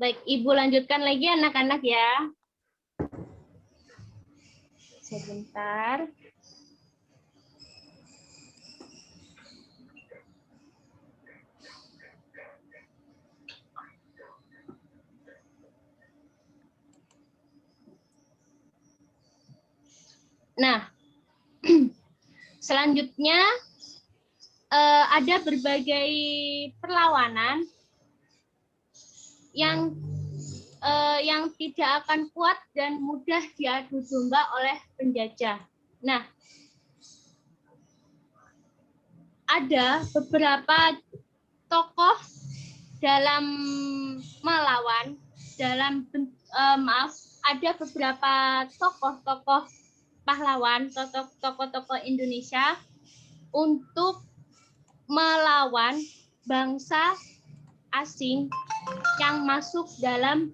Baik, Ibu lanjutkan lagi anak-anak ya. Sebentar. Nah, selanjutnya ada berbagai perlawanan yang tidak akan kuat dan mudah diadu domba oleh penjajah. Nah, ada beberapa tokoh dalam melawan, ada beberapa tokoh-tokoh pahlawan, tokoh-tokoh Indonesia untuk melawan bangsa asing yang masuk dalam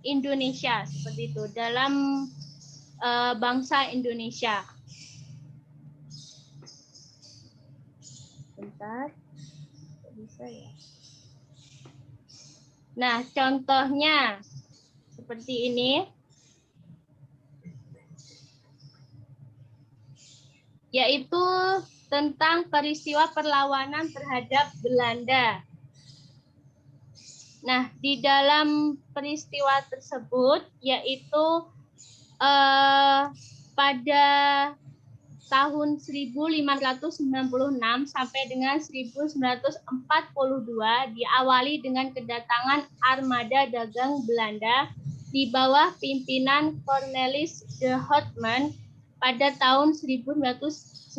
Indonesia, seperti itu, dalam bangsa Indonesia. Bentar, bisa ya. Nah, contohnya seperti ini, yaitu tentang peristiwa perlawanan terhadap Belanda. Nah, di dalam peristiwa tersebut, yaitu pada tahun 1596 sampai dengan 1942 diawali dengan kedatangan armada dagang Belanda di bawah pimpinan Cornelis de Houtman pada tahun 1996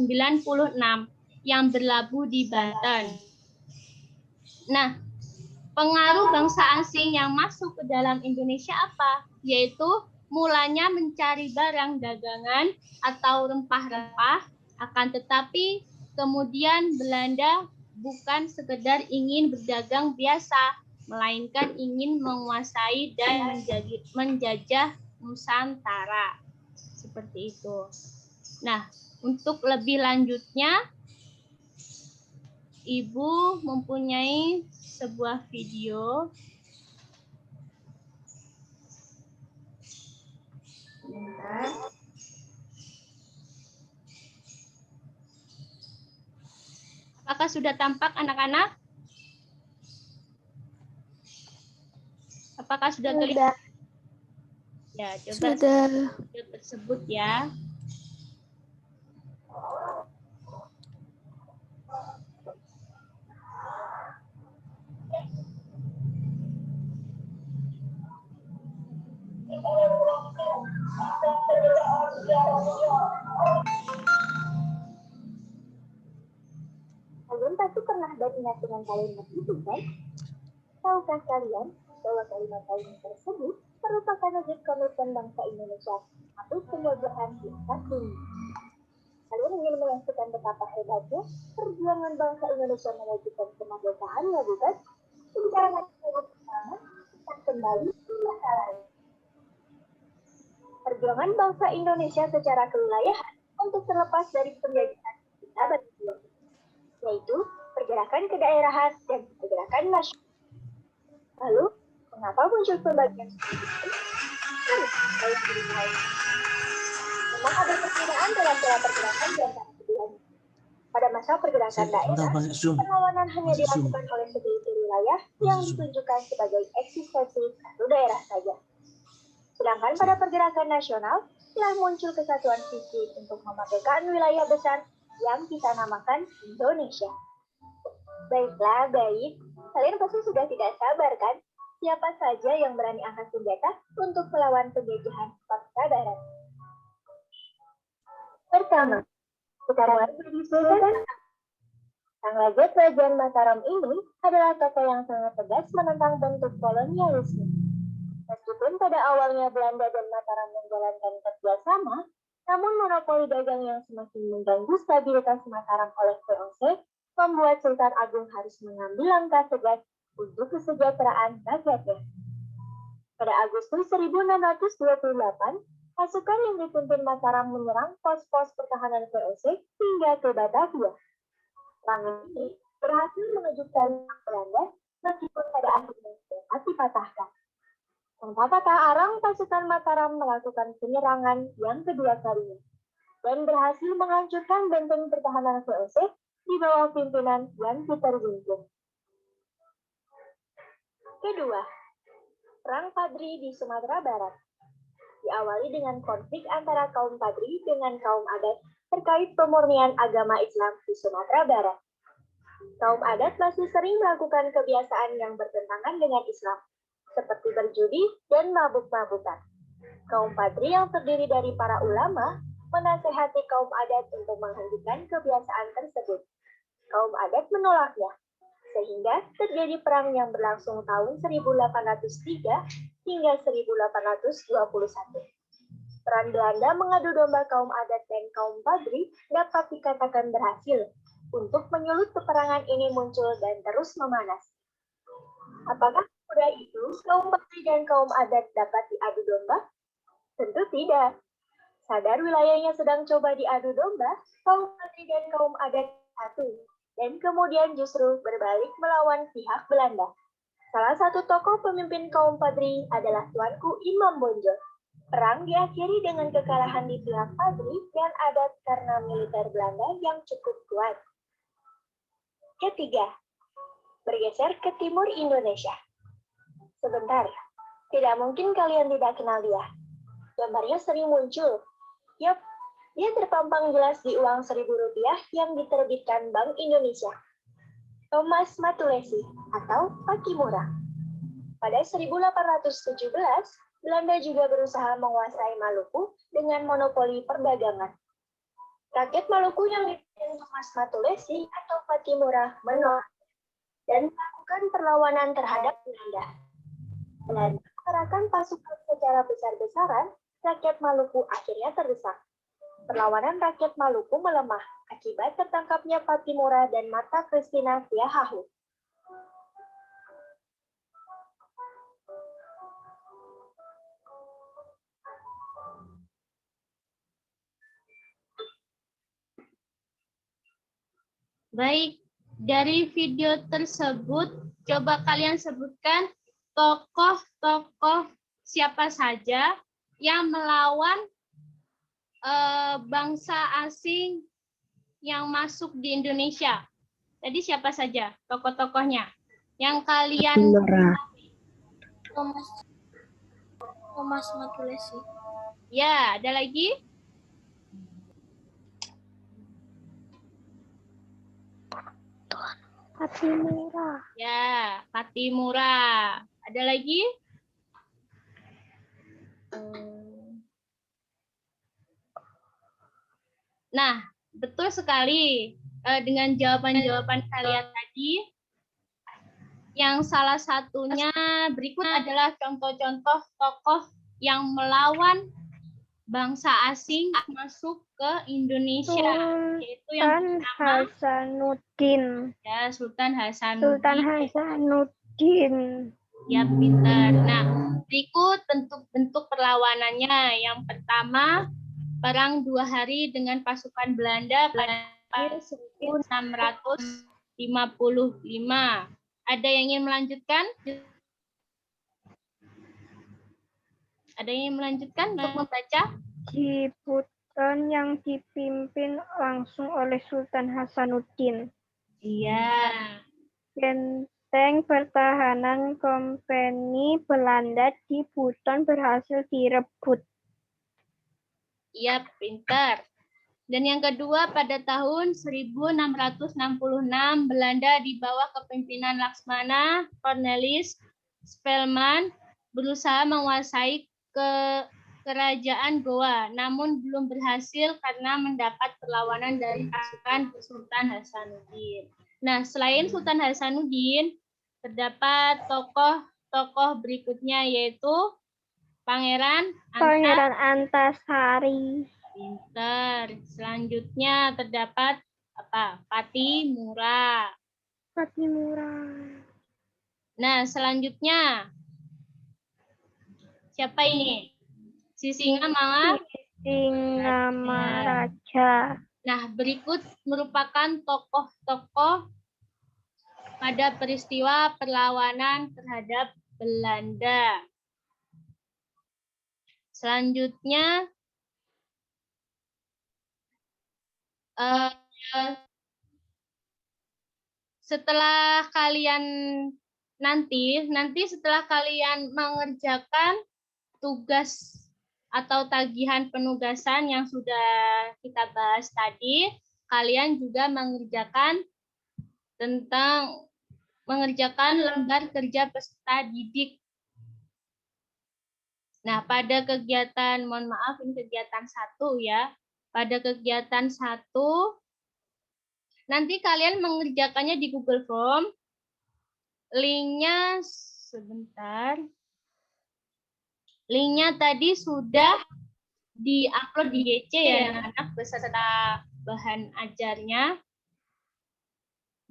yang berlabuh di Banten. Nah, pengaruh bangsa asing yang masuk ke dalam Indonesia apa? Yaitu mulanya mencari barang dagangan atau rempah-rempah, akan tetapi kemudian Belanda bukan sekedar ingin berdagang biasa, melainkan ingin menguasai dan menjajah Nusantara. Seperti itu. Nah, untuk lebih lanjutnya, Ibu mempunyai sebuah video. Bentar. Apakah sudah tampak anak-anak? Apakah sudah terlihat? Ya, coba video tersebut ya. Kalian pasti pernah dan ingat dengan kalimat itu, kan? Tahukah kalian bahwa kalimat-kalimat tersebut merupakan wujud komitmen bangsa Indonesia untuk penjajahan di atas bumi. Kalian ingin menyaksikan betapa hebatnya perjuangan bangsa Indonesia mewujudkan kemerdekaan, ya bukan? Sekarang pertama, kita kembali ke masalah. Perjuangan bangsa Indonesia secara kewilayahan untuk terlepas dari penjajahan kita berjuang, yaitu pergerakan kedaerahan dan pergerakan nasional. Lalu, mengapa muncul pembagian seperti itu? Memang ada perbedaan dalam pola pergerakan di antara keduanya. Pada masa pergerakan daerah, perlawanan hanya dilakukan oleh segelintir wilayah yang ditunjukkan sebagai eksistensi satu daerah saja. Sedangkan pada pergerakan nasional, telah muncul kesatuan visi untuk memerdekakan wilayah besar yang kita namakan Indonesia. Baiklah, baik. Kalian pasti sudah tidak sabar, kan? Siapa saja yang berani angkat senjata untuk melawan penjajahan bangsa Barat? Pertama, kita mulai berdiskusi. Sang Raja Kerajaan Mataram ini adalah tokoh yang sangat tegas menentang bentuk kolonialisme. Meskipun pada awalnya Belanda dan Mataram menjalankan kerjasama, namun monopoli dagang yang semakin mengganggu stabilitas Mataram oleh VOC membuat Sultan Agung harus mengambil langkah tegas untuk kesejahteraan rakyatnya. Pada Agustus 1628, pasukan yang dipimpin Mataram menyerang pos-pos pertahanan VOC hingga ke Batavia. Perang ini berhasil mengejutkan Belanda, meskipun pada dipatahkan. Tanpa patah arang, pasukan Mataram melakukan penyerangan yang kedua kalinya dan berhasil menghancurkan benteng pertahanan VOC di bawah pimpinan Yan Peter Ginting. Kedua, Perang Padri di Sumatera Barat. Diawali dengan konflik antara kaum Padri dengan kaum adat terkait pemurnian agama Islam di Sumatera Barat. Kaum adat masih sering melakukan kebiasaan yang bertentangan dengan Islam, seperti berjudi dan mabuk-mabukan. Kaum Padri yang terdiri dari para ulama menasehati kaum adat untuk menghentikan kebiasaan tersebut. Kaum adat menolaknya, sehingga terjadi perang yang berlangsung tahun 1803 hingga 1821. Peran Belanda mengadu domba kaum adat dan kaum Padri dapat dikatakan berhasil untuk menyulut peperangan ini muncul dan terus memanas. Apakah semudah itu kaum Padri dan kaum adat dapat diadu domba? Tentu tidak. Sadar wilayahnya sedang coba diadu domba, kaum Padri dan kaum adat satu, dan kemudian justru berbalik melawan pihak Belanda. Salah satu tokoh pemimpin kaum Padri adalah Tuanku Imam Bonjol. Perang diakhiri dengan kekalahan di pihak Padri dan adat karena militer Belanda yang cukup kuat. Ketiga, bergeser ke timur Indonesia. Sebentar, tidak mungkin kalian tidak kenal dia. Gambarnya sering muncul. Yap, dia terpampang jelas di uang Rp1.000 yang diterbitkan Bank Indonesia. Thomas Matulesi atau Pakimura. Pada 1817, Belanda juga berusaha menguasai Maluku dengan monopoli perdagangan. Rakyat Maluku yang dipimpin Thomas Matulesi atau Pakimura menolak dan melakukan perlawanan terhadap Belanda. Belanda mengerahkan pasukan secara besar-besaran, rakyat Maluku akhirnya terdesak. Perlawanan rakyat Maluku melemah akibat tertangkapnya Pakimura dan Mata Christina Tiahahu. Baik, dari video tersebut, coba kalian sebutkan tokoh-tokoh siapa saja yang melawan bangsa asing yang masuk di Indonesia. Tadi siapa saja tokoh-tokohnya yang kalian Thomas Matulesi. Ya, ada lagi? Pakimura. Ya, Patimura. Ada lagi? Nah, betul sekali. Dengan jawaban-jawaban kalian tadi, yang salah satunya berikut adalah contoh-contoh tokoh yang melawan bangsa asing masuk ke Indonesia, yaitu yang pertama Hasanuddin. ya Sultan Sultan Hasanuddin. Ya, pintar. Nah, berikut bentuk-bentuk perlawanannya. Yang pertama, perang 2 hari dengan pasukan Belanda pada 1655. Ada yang ingin melanjutkan? Ada yang ingin melanjutkan untuk membaca? Di Buton yang dipimpin langsung oleh Sultan Hasanuddin. Iya. Benteng pertahanan Kompeni Belanda di Buton berhasil direbut. Iya, pintar. Dan yang kedua, pada tahun 1666, Belanda di bawah kepemimpinan Laksmana Cornelis Spelman berusaha menguasai kerajaan Goa, namun belum berhasil karena mendapat perlawanan dari pasukan Sultan Hasanuddin. Nah, selain Sultan Hasanuddin, terdapat tokoh-tokoh berikutnya yaitu Pangeran Antasari. Pintar. Selanjutnya terdapat apa? Patimura. Nah, selanjutnya siapa ini? Singamaraja. Nah, berikut merupakan tokoh-tokoh pada peristiwa perlawanan terhadap Belanda. Selanjutnya eh, setelah kalian nanti setelah kalian mengerjakan tugas atau tagihan penugasan yang sudah kita bahas tadi, kalian juga mengerjakan lembar kerja peserta didik. Nah, pada kegiatan, mohon maaf ini kegiatan 1 ya. Pada kegiatan 1 nanti kalian mengerjakannya di Google Form. Linknya sebentar. Linknya tadi sudah di-upload di YC ya anak-anak beserta bahan ajarnya.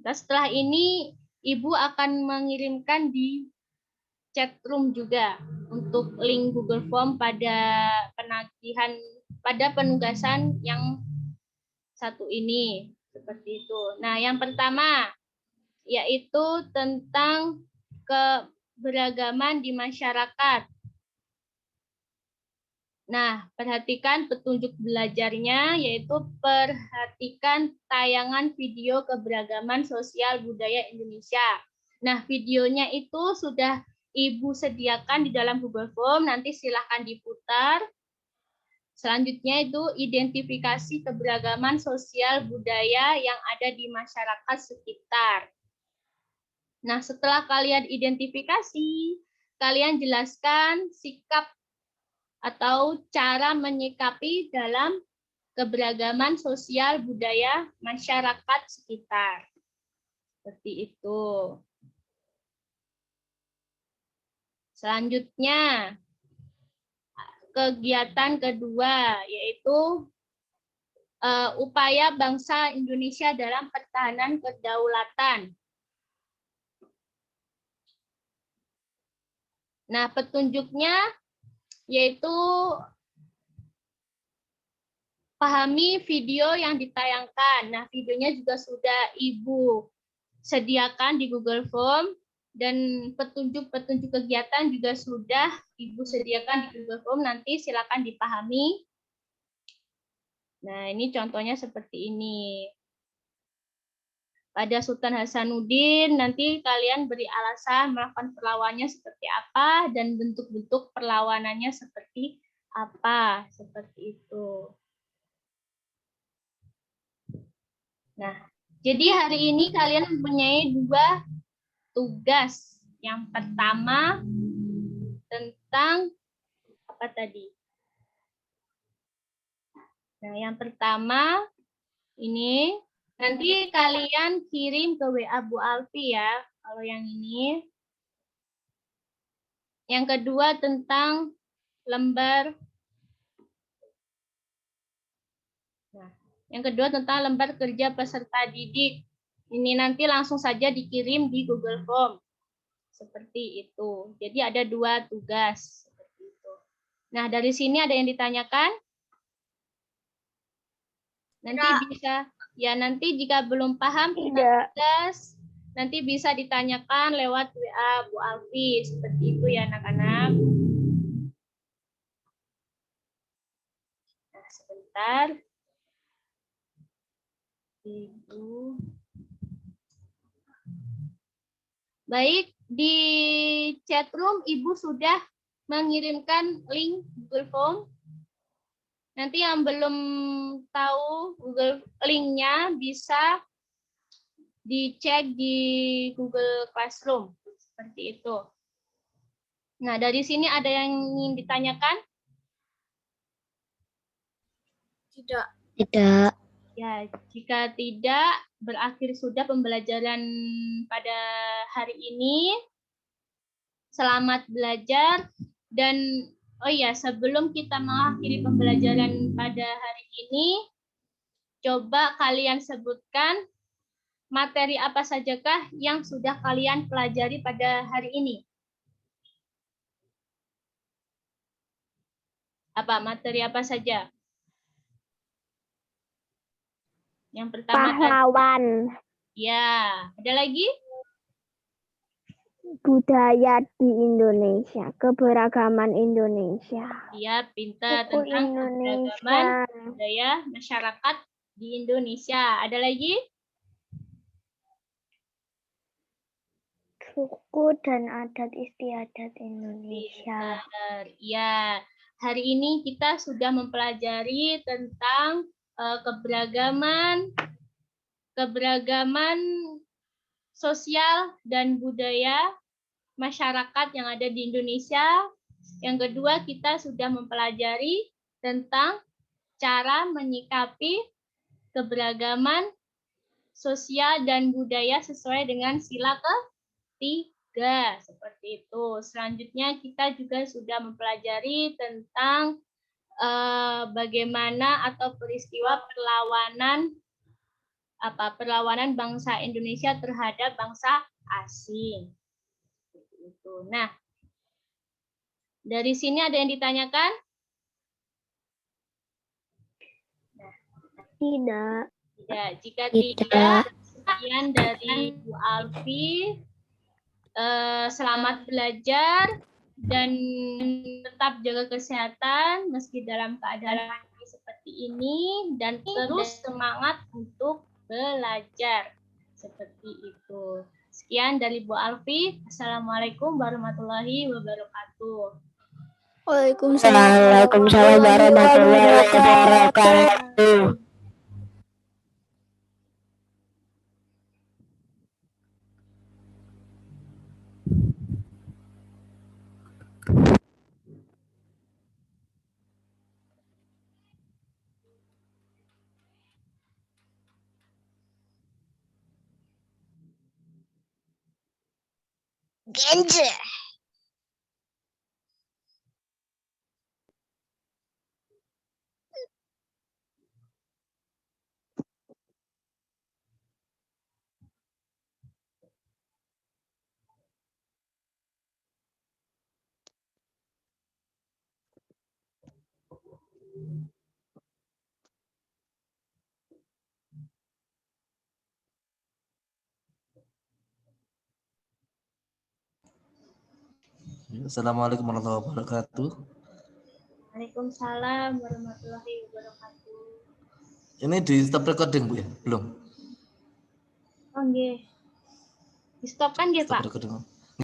Nah, setelah ini Ibu akan mengirimkan di chat room juga untuk link Google Form pada penugasan yang 1 ini. Seperti itu. Nah, yang pertama yaitu tentang keberagaman di masyarakat. Nah, perhatikan petunjuk belajarnya, yaitu perhatikan tayangan video keberagaman sosial budaya Indonesia. Nah, videonya itu sudah Ibu sediakan di dalam Google Form, nanti silahkan diputar. Selanjutnya itu identifikasi keberagaman sosial budaya yang ada di masyarakat sekitar. Nah, setelah kalian identifikasi, kalian jelaskan sikap atau cara menyikapi dalam keberagaman sosial budaya masyarakat sekitar. Seperti itu. Selanjutnya, kegiatan kedua, yaitu upaya bangsa Indonesia dalam pertahanan kedaulatan. Nah, petunjuknya yaitu pahami video yang ditayangkan. Nah, videonya juga sudah Ibu sediakan di Google Form dan petunjuk-petunjuk kegiatan juga sudah Ibu sediakan di Google Form. Nanti silakan dipahami. Nah, ini contohnya seperti ini. Pada Sultan Hasanuddin, nanti kalian beri alasan melakukan perlawanannya seperti apa dan bentuk-bentuk perlawanannya seperti apa. Seperti itu. Nah, jadi hari ini kalian mempunyai 2 tugas. Yang pertama tentang apa tadi? Nah, yang pertama ini nanti kalian kirim ke WA Bu Alfi ya, kalau yang ini. Yang kedua tentang lembar. Nah, yang kedua tentang lembar kerja peserta didik. Ini nanti langsung saja dikirim di Google Form. Seperti itu. Jadi ada 2 tugas. Seperti itu. Nah, dari sini ada yang ditanyakan? Nanti bisa, ya nanti jika belum paham tentang tugas, nanti bisa ditanyakan lewat WA Bu Alfi. Seperti itu ya anak-anak. Nah, sebentar. Ibu. Baik, di chat room Ibu sudah mengirimkan link Google Form. Nanti yang belum tahu Google link-nya bisa dicek di Google Classroom. Seperti itu. Nah, dari sini ada yang ingin ditanyakan? Tidak. Tidak. Ya, jika tidak, berakhir sudah pembelajaran pada hari ini. Selamat belajar. Dan, oh ya, sebelum kita mengakhiri pembelajaran pada hari ini, coba kalian sebutkan materi apa sajakah yang sudah kalian pelajari pada hari ini. Apa materi apa saja? Yang pertama Pahlawan. ya, ada lagi? Budaya di Indonesia, keberagaman Indonesia. Iya, pintar. Buku Tentang Indonesia. keberagaman budaya masyarakat di Indonesia. Ada lagi? Suku dan adat istiadat Indonesia. Pintar. Ya, hari ini kita sudah mempelajari tentang keberagaman sosial dan budaya masyarakat yang ada di Indonesia. Yang kedua, kita sudah mempelajari tentang cara menyikapi keberagaman sosial dan budaya sesuai dengan sila ketiga. Seperti itu. Selanjutnya, kita juga sudah mempelajari tentang bagaimana atau peristiwa perlawanan bangsa Indonesia terhadap bangsa asing. Itu. Nah, dari sini ada yang ditanyakan? Tidak. Tidak. Jika tidak, sekian dari Bu Alfi. Selamat belajar dan tetap jaga kesehatan meski dalam keadaan seperti ini dan terus semangat untuk belajar. Seperti itu. Sekian dari Bu Alfi. Assalamualaikum warahmatullahi wabarakatuh. Waalaikumsalam warahmatullahi wabarakatuh. Genje. Assalamualaikum warahmatullahi wabarakatuh. Waalaikumsalam warahmatullahi wabarakatuh. Ini di stop recording, Bu ya? Belum? Oh, nggih. Di stop kan nggih, Stop Pak? recording.